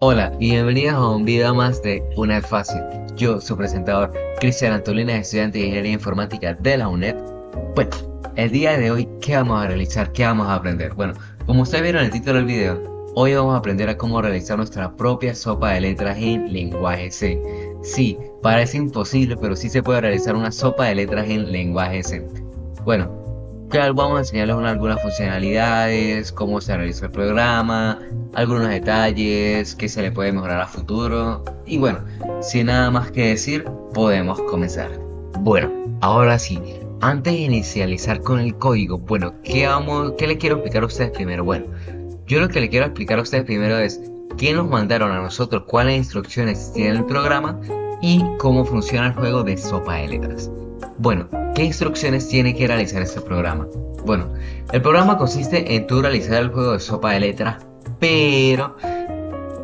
Hola y bienvenidos a un video más de UNED Fácil. Yo, su presentador, Cristian Antolina, estudiante de Ingeniería Informática de la UNED. Bueno, el día de hoy, ¿qué vamos a realizar? ¿Qué vamos a aprender? Bueno, como ustedes vieron en el título del video, hoy vamos a aprender a cómo realizar nuestra propia sopa de letras en lenguaje C. Sí, parece imposible, pero sí se puede realizar una sopa de letras en lenguaje C. Bueno, claro, vamos a enseñarles algunas funcionalidades, cómo se realiza el programa, algunos detalles, qué se le puede mejorar a futuro. Y bueno, sin nada más que decir, podemos comenzar. Bueno, ahora sí, antes de inicializar con el código, bueno, ¿qué le quiero explicar a ustedes primero? Bueno, yo lo que le quiero explicar a ustedes primero es qué nos mandaron a nosotros, cuáles instrucciones tiene el programa y cómo funciona el juego de sopa de letras. Bueno, ¿qué instrucciones tiene que realizar este programa? Bueno, el programa consiste en tú realizar el juego de sopa de letras, pero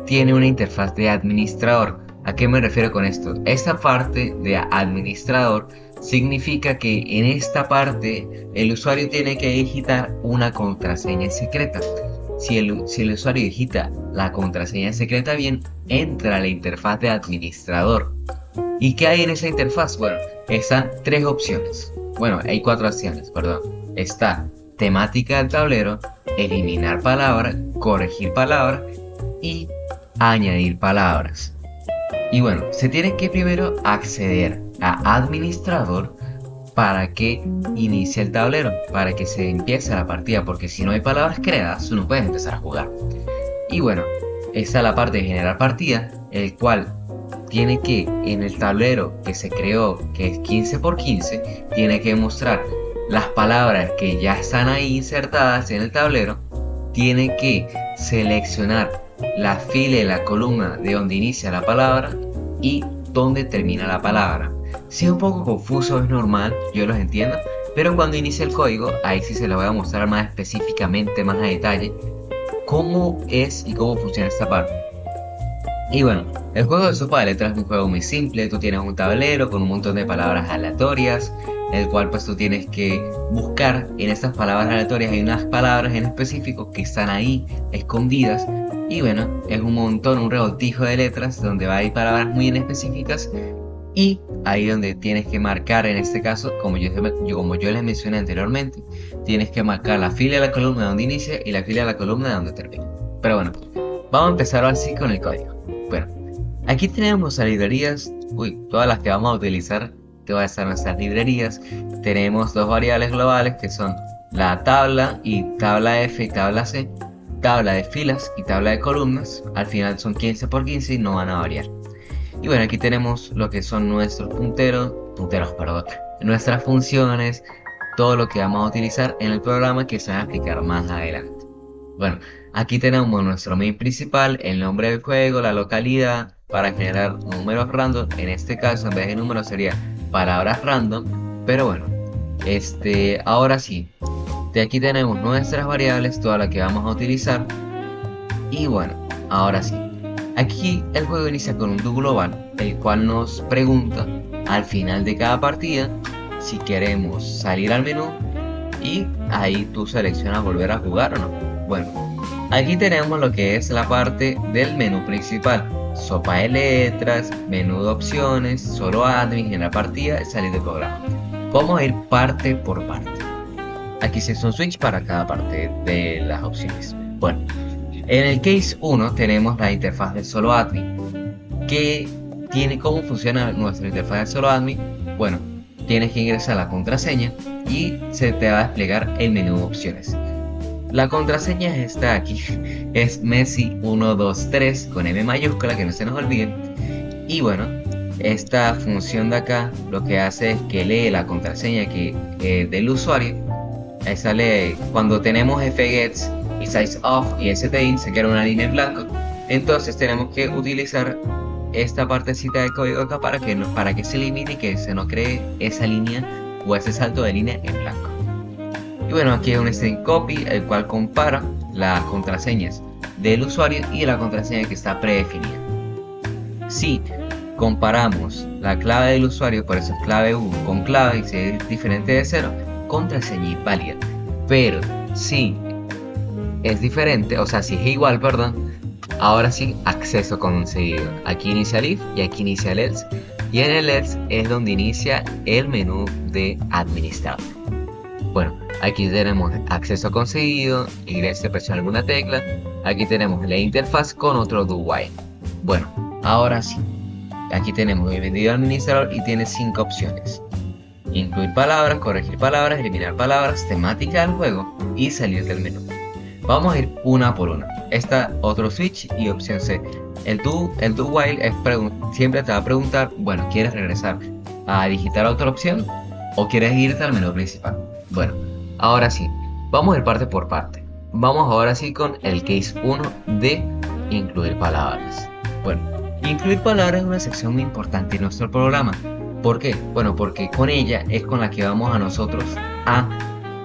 tiene una interfaz de administrador. ¿A qué me refiero con esto? Esta parte de administrador significa que en esta parte el usuario tiene que digitar una contraseña secreta. Si el usuario digita la contraseña secreta bien, entra a la interfaz de administrador. ¿Y qué hay en esa interfaz? Bueno, están tres opciones. Bueno, hay cuatro opciones, perdón. Está temática del tablero, eliminar palabras, corregir palabras y añadir palabras. Y bueno, se tiene que primero acceder a administrador para que inicie el tablero, para que se empiece la partida, porque si no hay palabras creadas, tú no puedes empezar a jugar. Y bueno, esta es la parte de generar partida, el cual tiene que, en el tablero que se creó, que es 15×15, tiene que mostrar las palabras que ya están ahí insertadas en el tablero. Tiene que seleccionar la fila y la columna de donde inicia la palabra y donde termina la palabra. Si es un poco confuso, es normal, yo los entiendo, pero cuando inicie el código, ahí sí se lo voy a mostrar más específicamente, más a detalle, cómo es y cómo funciona esta parte. Y bueno, el juego de sopa de letras es un juego muy simple. Tú tienes un tablero con un montón de palabras aleatorias, el cual pues tú tienes que buscar en estas palabras aleatorias. Hay unas palabras en específico que están ahí escondidas, y bueno, es un montón, un revoltijo de letras donde hay palabras muy específicas, y ahí donde tienes que marcar, en este caso, como yo les mencioné anteriormente, tienes que marcar la fila y la columna donde inicia y la fila y la columna donde termina. Pero bueno, vamos a empezar así con el código. Bueno, aquí tenemos las librerías, todas las que vamos a utilizar, que van a estar nuestras librerías. Tenemos dos variables globales que son la tabla y tabla F y tabla C, tabla de filas y tabla de columnas. Al final son 15×15 y no van a variar. Y bueno, aquí tenemos lo que son nuestros nuestras funciones, todo lo que vamos a utilizar en el programa que se va a explicar más adelante. Bueno, aquí tenemos nuestro main principal, el nombre del juego, la localidad para generar números random. En este caso, en vez de números sería palabras random. Pero bueno, ahora sí, de aquí tenemos nuestras variables, todas las que vamos a utilizar. Y bueno, ahora sí, aquí el juego inicia con un do global, el cual nos pregunta al final de cada partida si queremos salir al menú, y ahí tú seleccionas volver a jugar o no. Bueno, aquí tenemos lo que es la parte del menú principal: sopa de letras, menú de opciones, solo admin, en la partida y salir del programa. Vamos a ir parte por parte. Aquí se hizo un switch para cada parte de las opciones. Bueno, en el case 1 tenemos la interfaz de solo admin, que tiene cómo funciona nuestra interfaz de solo admin. Bueno, tienes que ingresar la contraseña y se te va a desplegar el menú de opciones. La contraseña está aquí, es Messi123 con M mayúscula, que no se nos olvide. Y bueno, esta función de acá lo que hace es que lee la contraseña del usuario. Ahí sale cuando tenemos fgets y sizeof y stin, se queda una línea en blanco. Entonces tenemos que utilizar esta partecita de código acá para que se elimine y que se nos cree esa línea o ese salto de línea en blanco. Y bueno, aquí hay un string copy, el cual compara las contraseñas del usuario y la contraseña que está predefinida. Si comparamos la clave del usuario, por eso es clave 1 con clave, y si es diferente de 0, contraseña inválida. Pero si es diferente, o sea, si es igual, perdón, Ahora sí, acceso concedido. Aquí inicia el if y aquí inicia el else. Y en el else es donde inicia el menú de administrador. Bueno, aquí tenemos acceso concedido, ingrese, presiona alguna tecla. Aquí tenemos la interfaz con otro do while. Bueno, ahora sí. Aquí tenemos el vendido administrador y tiene 5 opciones. Incluir palabras, corregir palabras, eliminar palabras, temática del juego y salir del menú. Vamos a ir una por una. Esta otro switch y opción C. El do while es siempre te va a preguntar, bueno, ¿quieres regresar a digitar otra opción o quieres irte al menú principal? Bueno, ahora sí, vamos a ir parte por parte. Vamos ahora sí con el case 1 de incluir palabras. Bueno, incluir palabras es una sección muy importante en nuestro programa. ¿Por qué? Bueno, porque con ella es con la que vamos a nosotros a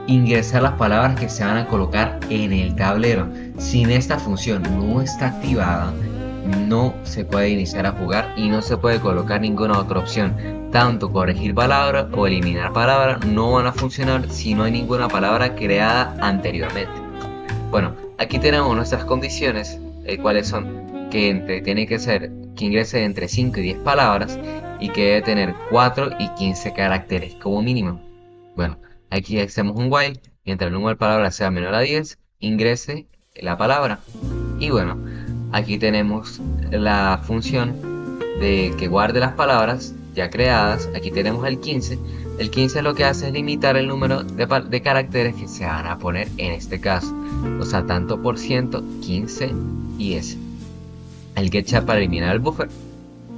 ingresar las palabras que se van a colocar en el tablero. Sin esta función no está activada, no se puede iniciar a jugar y no se puede colocar ninguna otra opción. Tanto corregir palabras o eliminar palabras no van a funcionar si no hay ninguna palabra creada anteriormente. Bueno, aquí tenemos nuestras condiciones, cuáles son que tiene que ser que ingrese entre 5 y 10 palabras y que debe tener 4 y 15 caracteres como mínimo. Bueno, aquí hacemos un while, mientras el número de palabras sea menor a 10, ingrese la palabra. Y bueno, aquí tenemos la función de que guarde las palabras ya creadas. Aquí tenemos el 15. El 15 lo que hace es limitar el número de caracteres que se van a poner en este caso. O sea, tanto por ciento, 15 y S. El getChat para eliminar el buffer.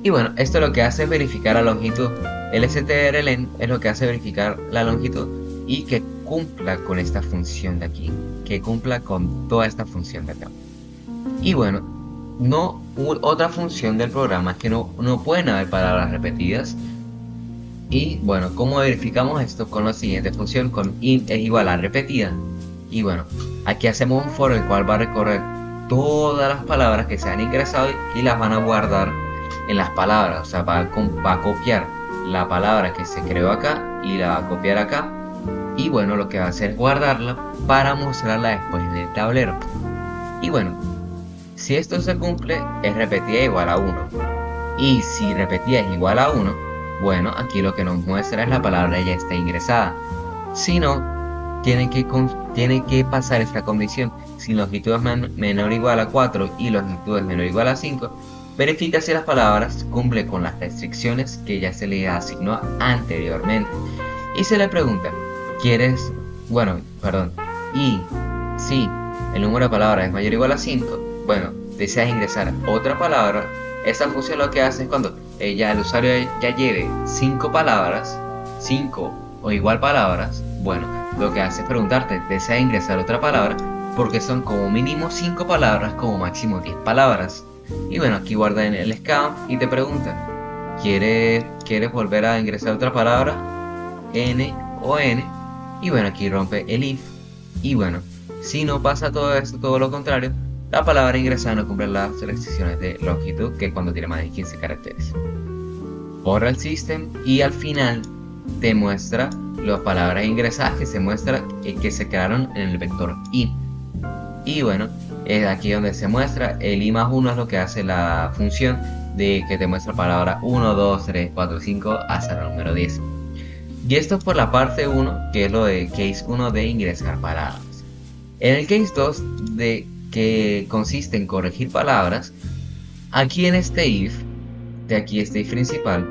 Y bueno, esto lo que hace es verificar la longitud. El strlen es lo que hace verificar la longitud y que cumpla con esta función de aquí, que cumpla con toda esta función de acá. Y bueno, otra función del programa es que no pueden haber palabras repetidas. Y bueno, ¿cómo verificamos esto? Con la siguiente función, con int es igual a repetida. Y bueno, aquí hacemos un for el cual va a recorrer todas las palabras que se han ingresado y las van a guardar en las palabras. O sea, va a copiar la palabra que se creó acá y la va a copiar acá. Y bueno, lo que va a hacer es guardarla para mostrarla después en el tablero. Y bueno, si esto se cumple, es repetida igual a 1. Y si repetida es igual a 1, bueno, aquí lo que nos muestra es la palabra ya está ingresada. Si no, tiene que pasar esta condición. Si longitud es menor o igual a 4 y longitud es menor o igual a 5, verifica si las palabras cumplen con las restricciones que ya se le asignó anteriormente. Y se le pregunta, y si el número de palabras es mayor o igual a 5, bueno, deseas ingresar otra palabra. Esta función lo que hace es cuando el usuario ya lleve 5 palabras, 5 o igual palabras, bueno, lo que hace es preguntarte, ¿deseas ingresar otra palabra? Porque son como mínimo 5 palabras, como máximo 10 palabras. Y bueno, aquí guarda en el scan y te pregunta, ¿quieres volver a ingresar otra palabra? N o N. Y bueno, aquí rompe el if. Y bueno, si no pasa todo esto, todo lo contrario, la palabra ingresada no cumple las restricciones de longitud, que es cuando tiene más de 15 caracteres. Borra el system y al final te muestra las palabras ingresadas que se muestra que se crearon en el vector i. Y bueno, es aquí donde se muestra el i más 1 es lo que hace la función de que te muestra palabra 1, 2, 3, 4, 5 hasta el número 10. Y esto es por la parte 1, que es lo de case 1 de ingresar palabras. En el case 2 que consiste en corregir palabras, aquí en este if, de aquí este if principal,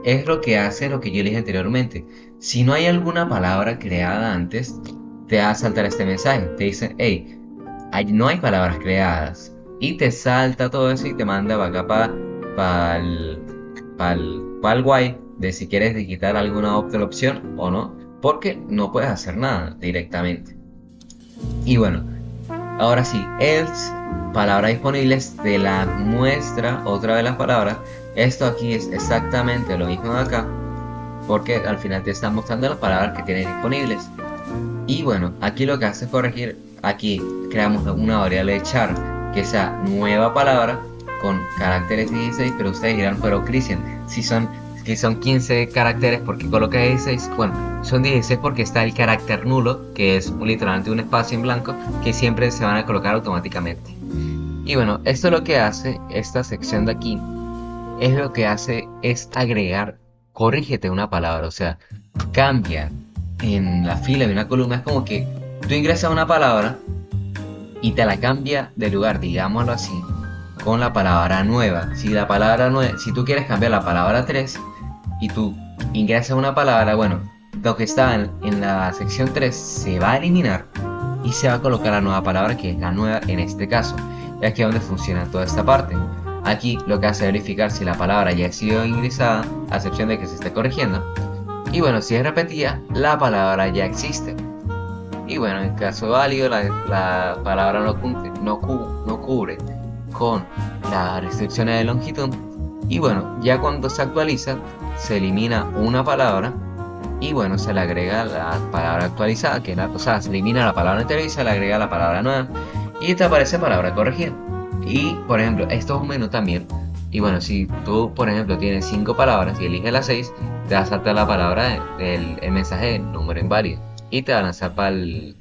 es lo que hace lo que yo le dije anteriormente. Si no hay alguna palabra creada antes, te va a saltar este mensaje, te dice, hey, no hay palabras creadas, y te salta todo eso y te manda para acá para el while de si quieres digitar alguna otra opción o no, porque no puedes hacer nada directamente. Y bueno, ahora sí, else, palabras disponibles, te la muestra otra vez las palabras. Esto aquí es exactamente lo mismo de acá, porque al final te está mostrando las palabras que tienes disponibles. Y bueno, aquí lo que hace es corregir. Aquí creamos una variable de char que sea nueva palabra con caracteres 16, pero ustedes dirán, pero Cristian, si que son 15 caracteres, ¿por qué coloca 16? Bueno, son 16 porque está el carácter nulo, que es literalmente un espacio en blanco, que siempre se van a colocar automáticamente. Y bueno, esto lo que hace, esta sección de aquí, es lo que hace es agregar, corrígete una palabra, o sea, cambia en la fila de una columna. Es como que tú ingresas una palabra y te la cambia de lugar, digámoslo así, con la palabra nueva. Si la palabra nueva, si tú quieres cambiar la palabra 3 y tú ingresas una palabra, bueno, lo que está en la sección 3 se va a eliminar y se va a colocar la nueva palabra, que es la nueva en este caso. Y aquí es donde funciona toda esta parte. Aquí lo que hace es verificar si la palabra ya ha sido ingresada, a excepción de que se esté corrigiendo. Y bueno, si es repetida, la palabra ya existe. Y bueno, en caso válido, la palabra no cubre con las restricciones de longitud. Y bueno, ya cuando se actualiza, se elimina una palabra y bueno, se le agrega la palabra actualizada, que o sea, se elimina la palabra anterior y se le agrega la palabra nueva y te aparece palabra corregida. Y por ejemplo, esto es un menú también. Y bueno, si tú por ejemplo tienes 5 palabras y eliges la 6, te va a saltar la palabra el mensaje de número inválido y te va a lanzar para el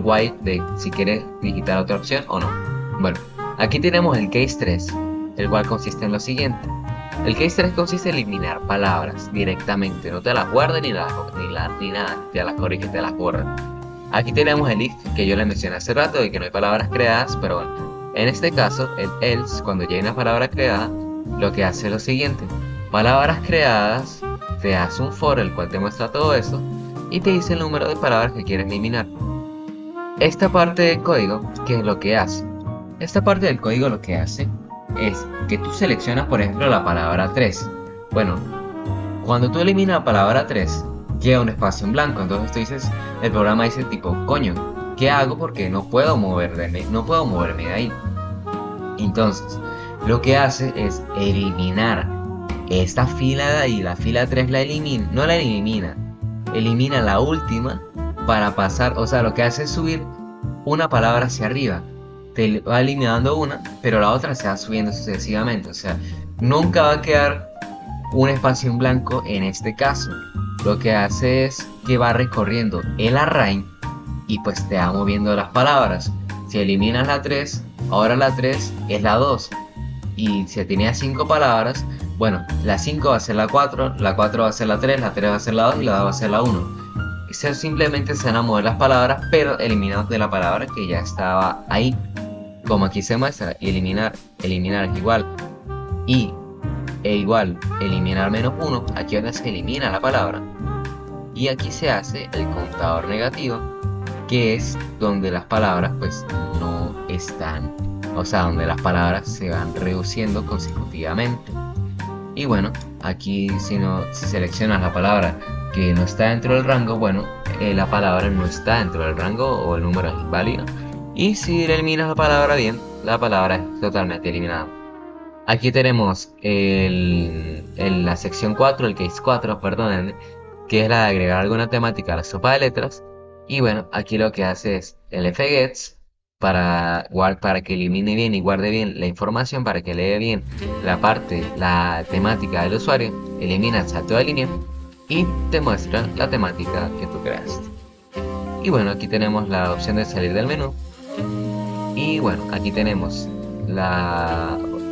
white de si quieres digitar otra opción o no. Bueno, aquí tenemos el case 3, el cual consiste en lo siguiente. El case 3 consiste en eliminar palabras directamente, no te las guardes ni nada, te las corriges, te las borras. Aquí tenemos el if, que yo le mencioné hace rato, de que no hay palabras creadas, pero bueno, en este caso, el else, cuando llegue una palabra creada, lo que hace es lo siguiente: palabras creadas, te hace un for, el cual te muestra todo eso, y te dice el número de palabras que quieres eliminar. Esta parte del código, ¿qué es lo que hace? Esta parte del código lo que hace es que tú seleccionas, por ejemplo, la palabra 3. Bueno, cuando tú eliminas la palabra 3, llega un espacio en blanco. Entonces tú dices, el programa dice tipo, coño, ¿qué hago? Porque no puedo moverme de ahí. Entonces, lo que hace es eliminar esta fila de ahí, la fila 3 la elimina, no la elimina, elimina la última para pasar, o sea, lo que hace es subir una palabra hacia arriba. Te va eliminando una, pero la otra se va subiendo sucesivamente. O sea, nunca va a quedar un espacio en blanco en este caso. Lo que hace es que va recorriendo el array y pues te va moviendo las palabras. Si eliminas la 3, ahora la 3 es la 2. Y si tenía 5 palabras, bueno, la 5 va a ser la 4 va a ser la 3 va a ser la 2 y la 2 va a ser la 1. Eso simplemente se van a mover las palabras, pero eliminando de la palabra que ya estaba ahí. Como aquí se muestra, eliminar es igual igual, eliminar menos 1, aquí es donde se elimina la palabra. Y aquí se hace el contador negativo, que es donde las palabras pues no están, o sea, donde las palabras se van reduciendo consecutivamente. Y bueno, aquí si seleccionas la palabra que no está dentro del rango, bueno, la palabra no está dentro del rango o el número es inválido. Y si eliminas la palabra bien, la palabra es totalmente eliminada. Aquí tenemos la sección 4, el case 4, perdón, que es la de agregar alguna temática a la sopa de letras. Y bueno, aquí lo que hace es el fgets para que elimine bien y guarde bien la información, para que lee bien la temática del usuario, elimina el salto de línea y te muestra la temática que tú creaste. Y bueno, aquí tenemos la opción de salir del menú. Y bueno, aquí tenemos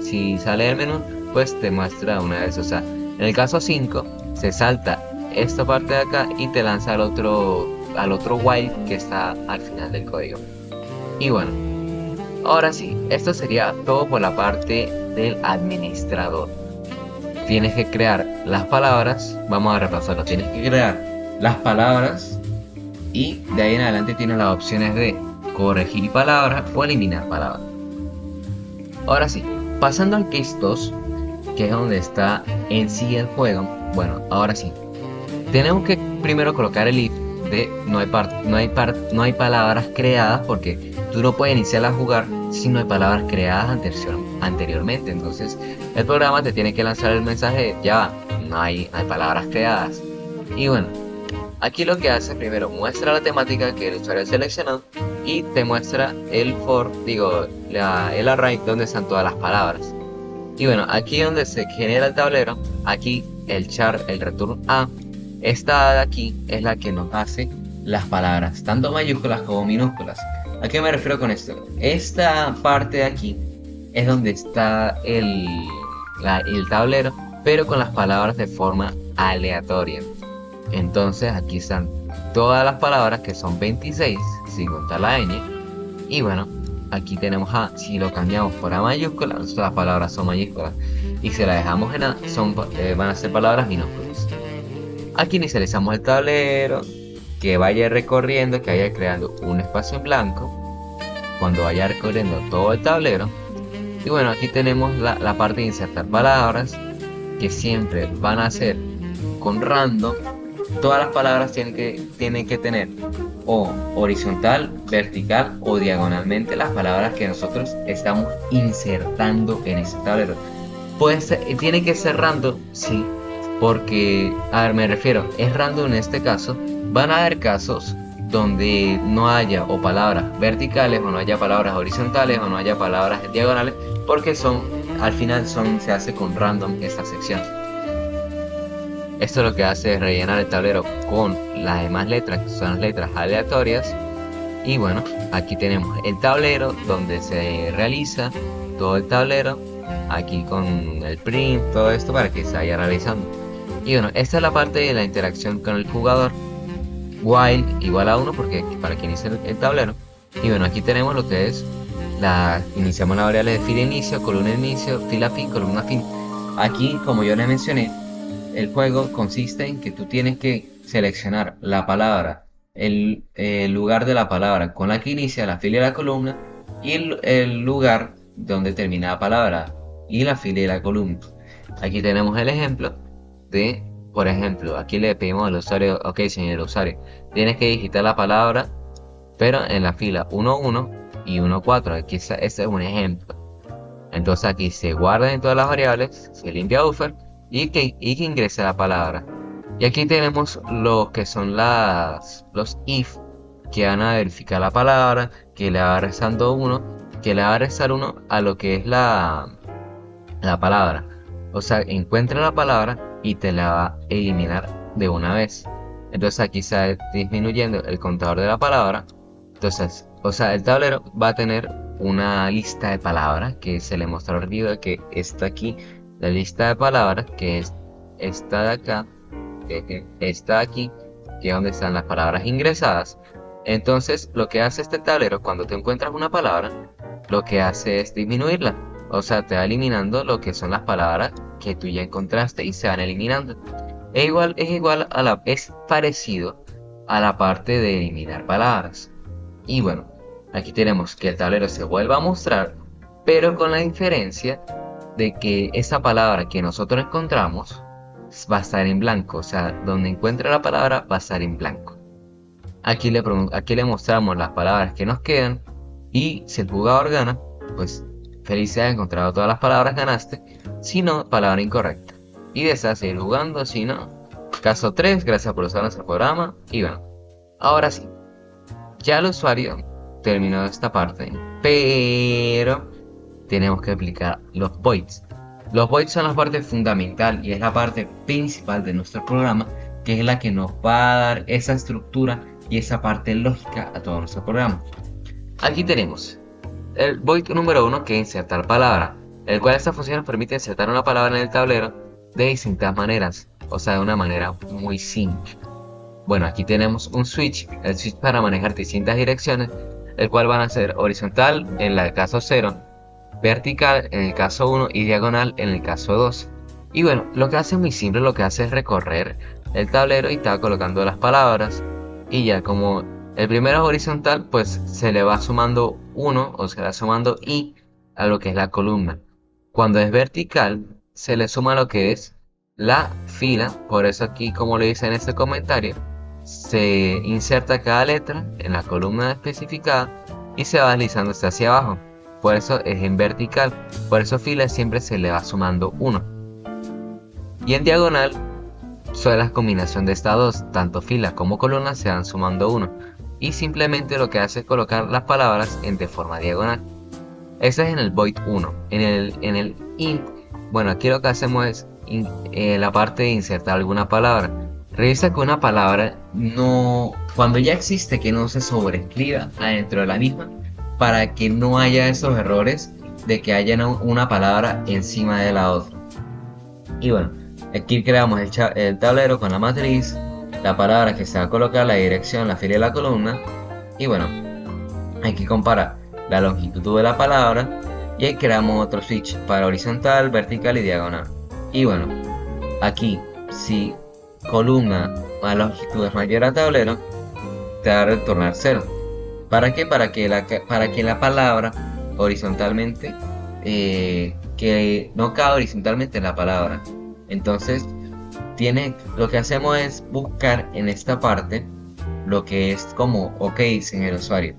si sale del menú, pues te muestra una vez. O sea, en el caso 5, se salta esta parte de acá y te lanza al otro while que está al final del código. Y bueno, ahora sí, esto sería todo por la parte del administrador. Tienes que crear las palabras, vamos a repasarlo. Tienes que crear las palabras y de ahí en adelante tienes las opciones de corregir palabras o eliminar palabras. Ahora sí, pasando al case 2, que es donde está en sí el juego. Bueno, ahora sí, tenemos que primero colocar el if de no hay palabras creadas, porque tú no puedes iniciar a jugar si no hay palabras creadas anteriormente. Entonces el programa te tiene que lanzar el mensaje de ya no hay palabras creadas. Y bueno, aquí lo que hace primero muestra la temática que el usuario seleccionó y te muestra el array donde están todas las palabras. Y bueno, aquí donde se genera el tablero, aquí el char, el return a. Esta de aquí es la que nos hace las palabras, tanto mayúsculas como minúsculas. ¿A qué me refiero con esto? Esta parte de aquí es donde está el tablero, pero con las palabras de forma aleatoria. Entonces aquí están todas las palabras, que son 26, sin contar la ñ. Y bueno, aquí tenemos A. Si lo cambiamos por A mayúscula, las palabras son mayúsculas. Y si la dejamos en A, van a ser palabras minúsculas. Aquí inicializamos el tablero, que vaya recorriendo, que vaya creando un espacio en blanco cuando vaya recorriendo todo el tablero. Y bueno, aquí tenemos la parte de insertar palabras, que siempre van a ser con random. Todas las palabras tienen que tener o horizontal, vertical o diagonalmente las palabras que nosotros estamos insertando en ese tablero. Tiene que ser random, sí, porque, a ver, me refiero, es random en este caso. Van a haber casos donde no haya o palabras verticales, o no haya palabras horizontales, o no haya palabras diagonales, porque al final se hace con random esta sección. Esto lo que hace es rellenar el tablero con las demás letras, que son las letras aleatorias. Y bueno, aquí tenemos el tablero donde se realiza todo el tablero, aquí con el print, todo esto para que se vaya realizando. Y bueno, esta es la parte de la interacción con el jugador. While igual a 1, porque para que inicie el tablero. Y bueno, aquí tenemos lo que es iniciamos la variable de fila inicio, columna inicio, fila fin, columna fin. Aquí, como yo les mencioné, el juego consiste en que tú tienes que seleccionar la palabra, el lugar de la palabra con la que inicia la fila y la columna, y el lugar donde termina la palabra y la fila y la columna. Aquí tenemos el ejemplo de, por ejemplo, aquí le pedimos al usuario: ok, señor usuario, tienes que digitar la palabra, pero en la fila 1.1 y 1.4. Aquí este es un ejemplo. Entonces aquí se guarda en todas las variables, se limpia buffer y que ingrese la palabra. Y aquí tenemos lo que son los if, que van a verificar la palabra, que le va restando 1, que le va a restar 1 a lo que es la palabra. O sea, encuentra la palabra y te la va a eliminar de una vez. Entonces aquí está disminuyendo el contador de la palabra. Entonces, o sea, el tablero va a tener una lista de palabras, que se le mostró arriba, que está aquí la lista de palabras, que es esta de acá, que está aquí, que es donde están las palabras ingresadas. Entonces lo que hace este tablero, cuando te encuentras una palabra, lo que hace es disminuirla. O sea, te va eliminando lo que son las palabras que tú ya encontraste y se van eliminando. Es parecido a la parte de eliminar palabras. Y bueno, aquí tenemos que el tablero se vuelve a mostrar, pero con la diferencia de que esa palabra que nosotros encontramos va a estar en blanco. O sea, donde encuentre la palabra va a estar en blanco. Aquí le mostramos las palabras que nos quedan, y si el jugador gana, pues felicidades, encontrado todas las palabras, ganaste. Si no, palabra incorrecta. Y deseas seguir jugando. Si no, caso 3, gracias por usar nuestro programa. Y bueno, ahora sí, ya el usuario terminó esta parte, pero tenemos que aplicar los voids. Los voids son la parte fundamental y es la parte principal de nuestro programa, que es la que nos va a dar esa estructura y esa parte lógica a todo nuestro programa. Aquí tenemos el void número 1, que es insertar palabra, el cual esta función nos permite insertar una palabra en el tablero de distintas maneras, o sea, de una manera muy simple. Bueno, aquí tenemos un switch, el switch para manejar distintas direcciones, el cual van a ser horizontal en el caso 0, vertical en el caso 1 y diagonal en el caso 2. Y bueno, lo que hace es muy simple, lo que hace es recorrer el tablero y está colocando las palabras, y ya como el primero es horizontal, pues se le va sumando 1 o se le va sumando i a lo que es la columna. Cuando es vertical, se le suma lo que es la fila. Por eso aquí, como le dice en este comentario, se inserta cada letra en la columna especificada y se va deslizando hacia abajo. Por eso es en vertical. Por eso fila siempre se le va sumando 1. Y en diagonal, solo la combinación de estas dos, tanto fila como columna, se van sumando 1. Y simplemente lo que hace es colocar las palabras de forma diagonal. Ese es en el void 1. En el int, bueno, aquí lo que hacemos es la parte de insertar alguna palabra. Revisa que una palabra no, cuando ya existe, que no se sobreescriba adentro de la misma, para que no haya esos errores de que haya una palabra encima de la otra. Y bueno, aquí creamos el tablero con la matriz, la palabra que se va a colocar, la dirección, la fila y la columna. Y bueno, aquí compara la longitud de la palabra y ahí creamos otro switch para horizontal, vertical y diagonal. Y bueno, aquí si columna más longitud es mayor a tablero, te va a retornar 0. ¿Para qué? Para que la palabra horizontalmente, que no cabe horizontalmente en la palabra. Entonces, lo que hacemos es buscar en esta parte lo que es como, ok, señor usuario,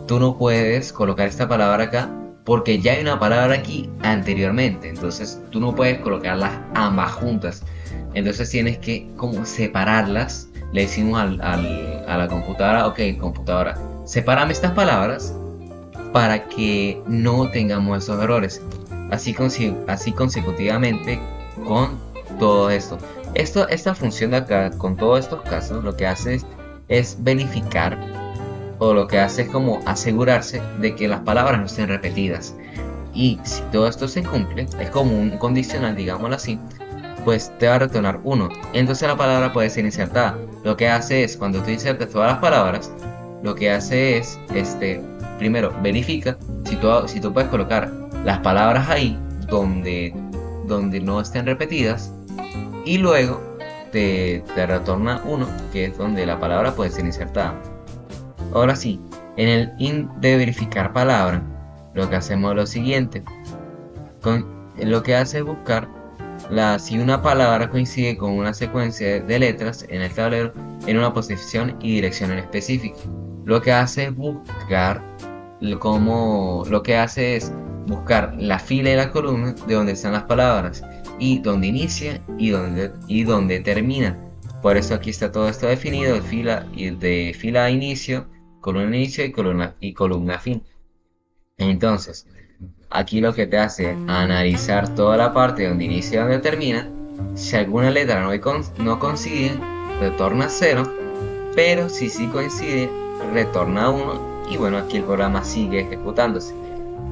tú no puedes colocar esta palabra acá porque ya hay una palabra aquí anteriormente, entonces tú no puedes colocarlas ambas juntas, entonces tienes que como separarlas. Le decimos a la computadora, ok, computadora, sepárame estas palabras para que no tengamos esos errores, así consecutivamente con todo esto. Esta función de acá, con todos estos casos, lo que hace es verificar, o lo que hace es como asegurarse de que las palabras no estén repetidas. Y si todo esto se cumple, es como un condicional, digámoslo así, pues te va a retornar 1. Entonces la palabra puede ser insertada. Lo que hace es, cuando tú insertas todas las palabras, lo que hace es, primero verifica si tú puedes colocar las palabras ahí donde no estén repetidas, y luego te retorna 1, que es donde la palabra puede ser insertada. Ahora sí, en el int de verificar palabra, lo que hacemos es lo siguiente. Lo que hace es buscar si una palabra coincide con una secuencia de letras en el tablero en una posición y dirección en específico. Lo que hace es buscar la fila y la columna de donde están las palabras, y donde inicia y donde termina. Por eso aquí está todo esto definido, de fila a inicio y columna fin. Entonces, aquí lo que te hace es analizar toda la parte donde inicia y donde termina. Si alguna letra no coincide, retorna 0, pero si sí coincide, retorna 1. Y bueno, aquí el programa sigue ejecutándose.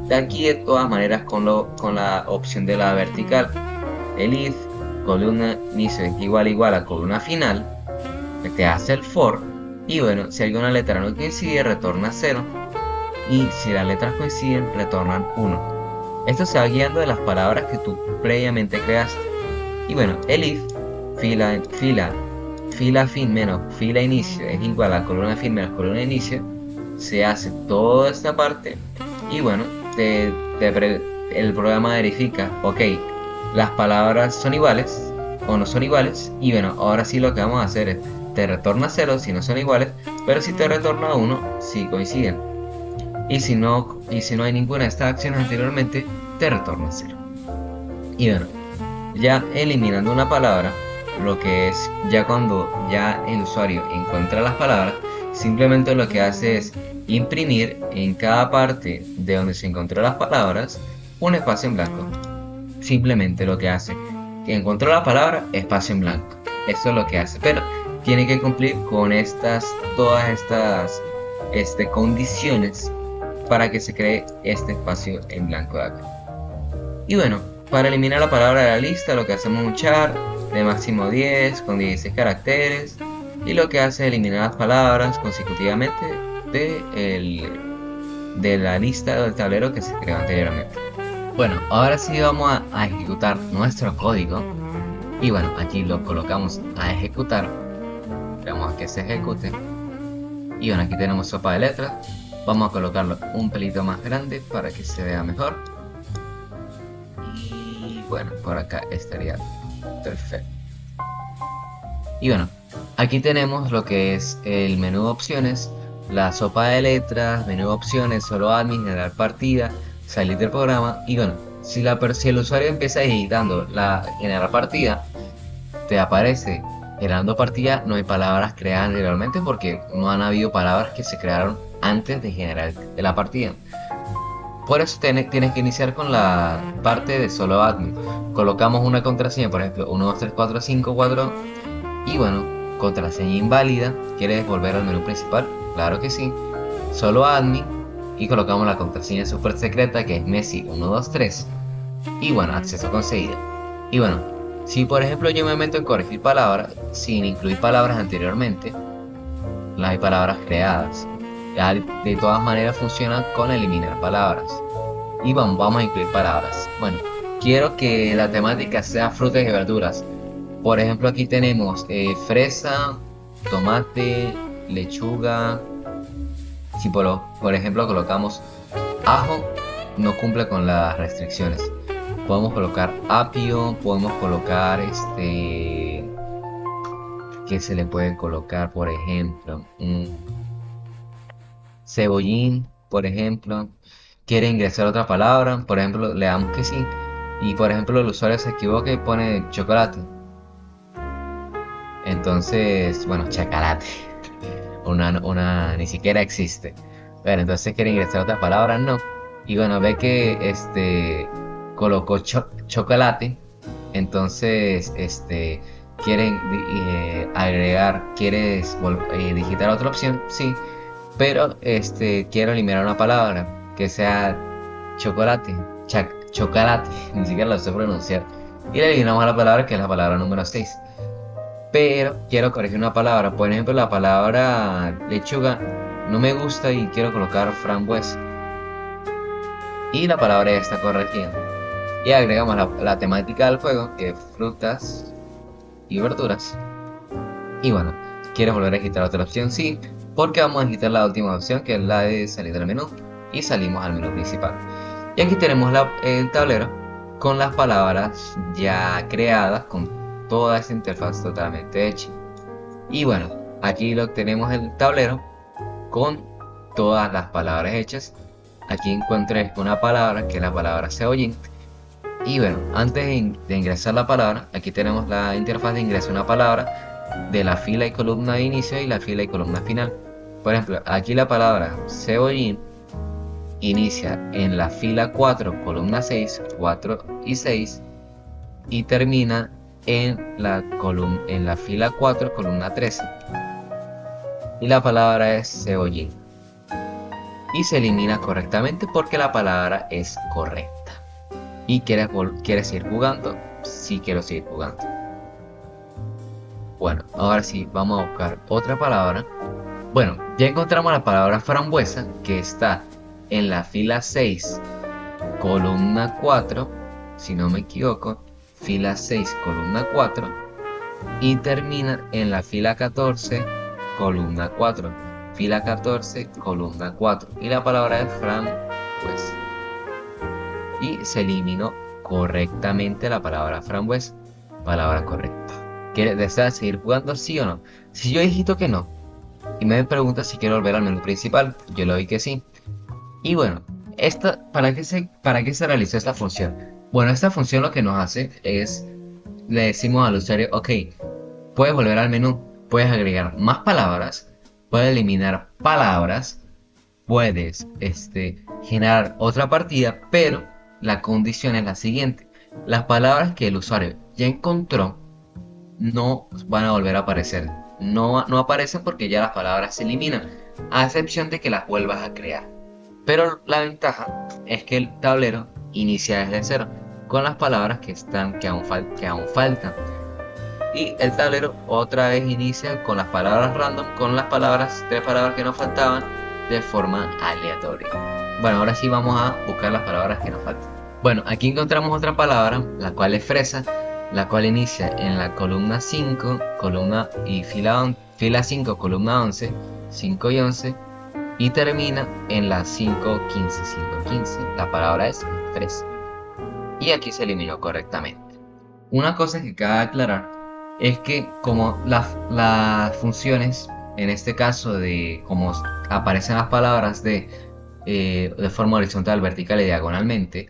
De aquí, de todas maneras, con la opción de la vertical, el if columna inicio es igual a columna final, te hace el for. Y bueno, si alguna letra no coincide, retorna 0, y si las letras coinciden, retornan 1. Esto se va guiando de las palabras que tú previamente creaste. Y bueno, el if fila fin menos fila inicio es igual a columna fin menos columna inicio, se hace toda esta parte. Y bueno, el programa verifica, ok, las palabras son iguales o no son iguales. Y bueno, ahora sí lo que vamos a hacer es, te retorna 0 si no son iguales, pero si te retorna 1 si coinciden. Y si no hay ninguna de estas acciones anteriormente, te retorna 0. Y bueno, ya eliminando una palabra, lo que es ya cuando ya el usuario encuentra las palabras, simplemente lo que hace es imprimir en cada parte de donde se encontró las palabras un espacio en blanco. Simplemente lo que hace, que encontró la palabra, espacio en blanco. Eso es lo que hace, pero tiene que cumplir con todas estas condiciones para que se cree este espacio en blanco de acá. Y bueno, para eliminar la palabra de la lista, lo que hacemos es un char de máximo 10 con 16 caracteres, y lo que hace es eliminar las palabras consecutivamente de la lista del tablero que se creó anteriormente. Bueno, ahora sí vamos a ejecutar nuestro código. Y bueno, aquí lo colocamos a ejecutar. Esperamos a que se ejecute. Y bueno, aquí tenemos sopa de letras. Vamos a colocarlo un pelito más grande para que se vea mejor. Y bueno, por acá estaría perfecto. Y bueno, aquí tenemos lo que es el menú de opciones, la sopa de letras, menú de opciones, solo admin, generar partida, salir del programa. Y bueno, si el usuario empieza editando la generar partida, te aparece generando partida, no hay palabras creadas anteriormente porque no han habido palabras que se crearon antes de generar la partida. Por eso tienes que iniciar con la parte de solo admin. Colocamos una contraseña, por ejemplo, 1, 2, 3, 4, 5, 4. Y bueno, contraseña inválida. ¿Quieres volver al menú principal? Claro que sí. Solo admin. Y colocamos la contraseña super secreta que es Messi 123. Y bueno, acceso concedido. Y bueno, si por ejemplo yo me meto en corregir palabras sin incluir palabras anteriormente, las hay palabras creadas. Ya de todas maneras funciona con eliminar palabras. Y vamos a incluir palabras. Bueno, quiero que la temática sea frutas y verduras. Por ejemplo, aquí tenemos fresa, tomate, lechuga. Si por ejemplo colocamos ajo, no cumple con las restricciones. Podemos colocar apio, podemos colocar ¿qué se le puede colocar? Por ejemplo, cebollín, por ejemplo. Quiere ingresar otra palabra, por ejemplo, le damos que sí. Y por ejemplo, el usuario se equivoca y pone chocolate. Entonces, bueno, chocolate. Ni siquiera existe. Bueno, entonces quiere ingresar otras palabras, no. Y bueno, ve que colocó chocolate. Entonces, quieren agregar, ¿quieres digitar otra opción? Sí. Pero quiero eliminar una palabra que sea chocolate. Chocolate. Ni siquiera lo sé pronunciar. Y le eliminamos la palabra que es la palabra número 6. Pero quiero corregir una palabra. Por ejemplo, la palabra lechuga no me gusta y quiero colocar frambuesa. Y la palabra ya está corregida. Y agregamos la temática del juego, que es frutas y verduras. Y bueno, ¿quieres volver a digitar otra opción? Sí, porque vamos a digitar la última opción, que es la de salir del menú. Y salimos al menú principal. Y aquí tenemos el tablero con las palabras ya creadas, con toda esta interfaz totalmente hecha. Y bueno, aquí tenemos el tablero con todas las palabras hechas. Aquí encontré una palabra que es la palabra cebollín. Y bueno, antes de ingresar la palabra, aquí tenemos la interfaz de ingreso a una palabra de la fila y columna de inicio y la fila y columna final. Por ejemplo, aquí la palabra cebollín inicia en la fila 4, columna 6, 4 y 6, y termina en la fila 4, columna 13. Y la palabra es cebollín. Y se elimina correctamente porque la palabra es correcta. ¿Y quieres seguir jugando? Sí, quiero seguir jugando. Bueno, ahora sí, vamos a buscar otra palabra. Bueno, ya encontramos la palabra frambuesa, que está en la fila 6, columna 4, si no me equivoco, fila 6, columna 4, y termina en la fila 14, columna 4, fila 14, columna 4, y la palabra es frambuesa. Y se eliminó correctamente la palabra frambuesa, palabra correcta. ¿Deseas seguir jugando, sí o no? Si yo digito que no, y me pregunta si quiero volver al menú principal, yo le doy que sí. Y bueno, ¿para qué se realizó esta función? Bueno, esta función lo que nos hace es, le decimos al usuario, ok, puedes volver al menú, puedes agregar más palabras, puedes eliminar palabras, puedes generar otra partida, pero la condición es la siguiente: las palabras que el usuario ya encontró no van a volver a aparecer. No aparecen porque ya las palabras se eliminan, a excepción de que las vuelvas a crear. Pero la ventaja es que el tablero inicia desde cero con las palabras que aún faltan. Y el tablero otra vez inicia con las palabras random, con las tres palabras que nos faltaban, de forma aleatoria. Bueno, ahora sí vamos a buscar las palabras que nos faltan. Bueno, aquí encontramos otra palabra, la cual es fresa, la cual inicia en la columna 5, fila 5, columna 11, 5 y 11, y termina en la 5, 15, 5, 15. La palabra es fresa. Y aquí se eliminó correctamente. Una cosa que cabe aclarar es que como las funciones, en este caso de cómo aparecen las palabras de forma horizontal, vertical y diagonalmente,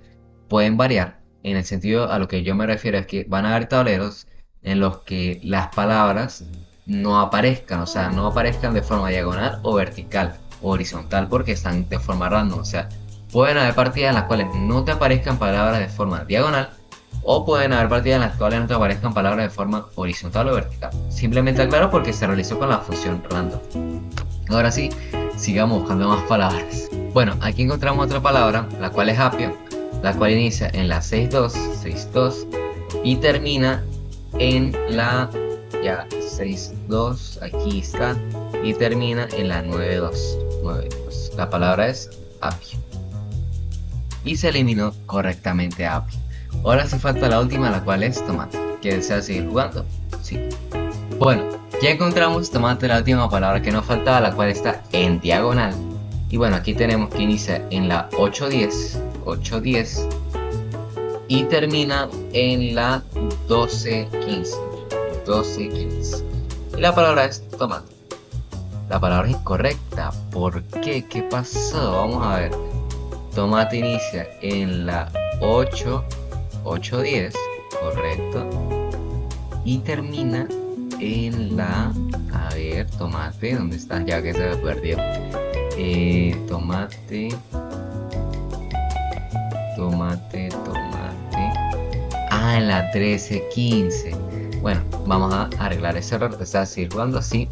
pueden variar. En el sentido a lo que yo me refiero es que van a haber tableros en los que las palabras no aparezcan, o sea, no aparezcan de forma diagonal o vertical o horizontal porque están de forma random, o sea, Pueden haber partidas en las cuales no te aparezcan palabras de forma diagonal, o pueden haber partidas en las cuales no te aparezcan palabras de forma horizontal o vertical. Simplemente aclaro porque se realizó con la función random. Ahora sí, sigamos buscando más palabras. Bueno, aquí encontramos otra palabra, la cual es apio, la cual inicia en la 6-2 y termina en la 6-2, aquí está, y termina en la 9-2. La palabra es apio. Y se eliminó correctamente apio. Ahora sí falta la última, la cual es tomate. ¿Que deseas seguir jugando? Sí. Bueno, ya encontramos tomate, la última palabra que nos faltaba, la cual está en diagonal. Y bueno, aquí tenemos que inicia en la 8-10 y termina en la 12-15. Y la palabra es tomate. La palabra es incorrecta. ¿Por qué? ¿Qué pasó? Vamos a ver. Tomate inicia en la 8-10, correcto. Y termina en la... A ver, tomate, ¿dónde está? Ya que se me perdió. Tomate. Ah, en la 13-15. Bueno, vamos a arreglar ese error. Está circulando así.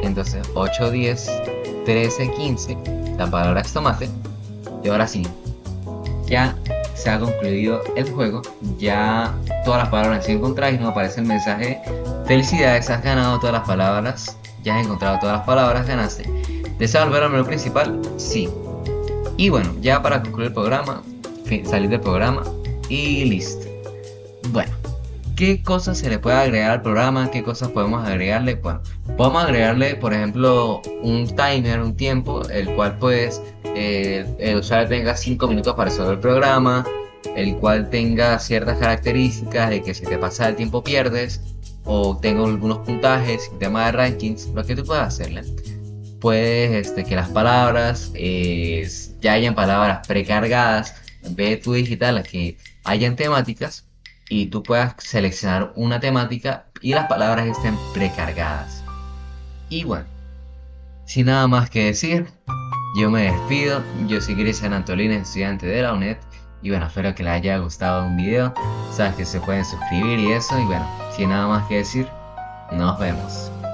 Entonces, 8-10, 13-15. La palabra es tomate. Y ahora sí, ya se ha concluido el juego. Ya todas las palabras se encontradas y nos aparece el mensaje: felicidades, has ganado todas las palabras. Ya has encontrado todas las palabras, ganaste. ¿Deseas volver al menú principal? Sí. Y bueno, ya para concluir el programa, salir del programa y listo. Bueno, ¿qué cosas se le puede agregar al programa? ¿Qué cosas podemos agregarle? Bueno, podemos agregarle, por ejemplo, un timer, un tiempo, el cual pues el usuario tenga 5 minutos para resolver el programa, el cual tenga ciertas características de que si te pasa el tiempo pierdes, o tenga algunos puntajes, sistema de rankings, lo que tú puedas hacerle. Puedes que las palabras ya hayan palabras precargadas, en vez de tú digitarlas, que hayan temáticas y tú puedas seleccionar una temática y las palabras estén precargadas. Y bueno, sin nada más que decir, yo me despido. Yo soy Cristian Antolina, estudiante de la UNED, y bueno, espero que les haya gustado un video. Sabes que se pueden suscribir y eso, y bueno, sin nada más que decir, nos vemos.